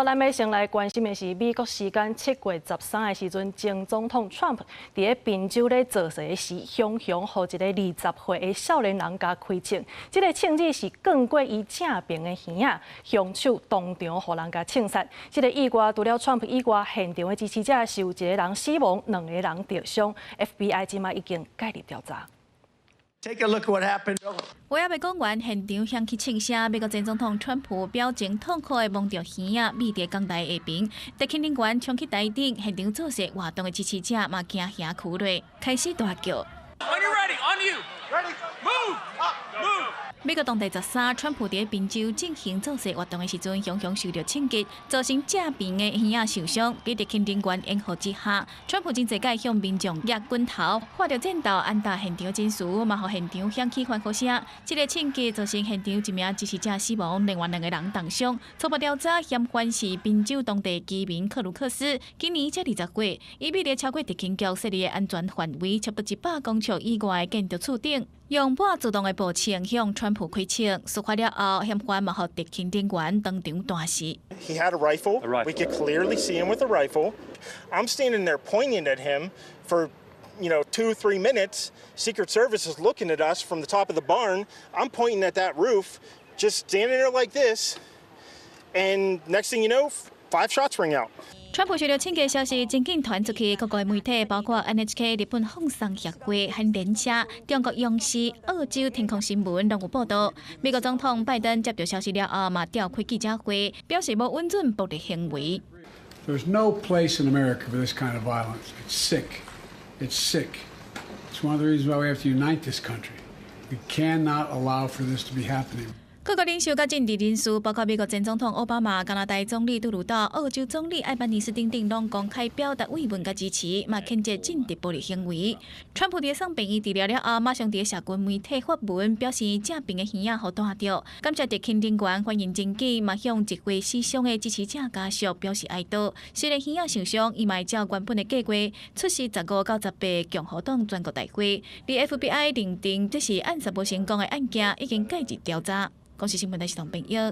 咱要先来关心的是，美国时间7月13的时阵，前总统 Trump 伫个宾州咧做势时，雄雄予一个20岁的少年人家开枪。这个枪支是更过伊正边的耳仔，凶手当场予人家枪杀。这个意外除了 Trump 以外，现场的支持者是有一个人死亡，2个人受伤。FBI 即马已经介入调查。 Take a look at what happened. 我也未讲完，现场响起枪声，美国前总统川普表情痛苦地望着耳仔，面伫讲台下边，德庆领馆冲去台顶，现场做势活动的支持者嘛惊吓哭落，开始大叫。 When you're ready, on you. Ready, move, move. 美国当地13，川普伫宾州进行造势活动的时阵，雄雄受到枪击，造成正边的耳仔受伤。伫德庆领馆掩护之下，川普真侪届向民众压拳头，发着战斗安踏现场真实，嘛互现场响起欢呼声。这个枪击造成现场一名支持者死亡，另外2个人重伤。初步调查嫌犯是宾州当地居民克鲁克斯，今年才20岁，伊秘密超过德庆局设立的安全范围，差不多100公尺以外的建筑厝顶。 用半自动的步枪向川普开枪，事发了后，嫌犯嘛互德庆领馆当场断死。He had a rifle. We could clearly see him with a rifle. I'm standing there pointing at him for, 2-3 minutes. Secret Service is looking at us from the top of the barn. I'm pointing at that roof, just standing there like this. And next thing you know, 5 shots ring out. 川普受到枪击消息真紧传出去，各国媒体包括 NHK 日本放送协会和联社、中国央视、澳洲天空新闻拢有报道。美国总统拜登接到消息了后，嘛召开记者会，表示无允准暴力行为。There's no place in America for this kind of violence. It's sick. It's sick. It's one of the reasons why we have to unite this country. We cannot allow for this to be happening. 各国领袖甲政治人士，包括美国前总统奥巴马、加拿大总理杜鲁道、澳洲总理艾班尼斯等等，拢公开表达慰问甲支持，嘛谴责政治暴力行为。川普伫送病医治疗了后，马上伫社群媒体发文，表示正病的耳仔互断着，感谢德庆领馆欢迎证据，嘛向一位死伤的支持者家属表示哀悼。虽然耳仔受伤，伊嘛照原本的计划出席15到18共和党全国大会。而 FBI 认定这是暗杀无成功的案件，已经介入调查。公司新闻台是同朋友。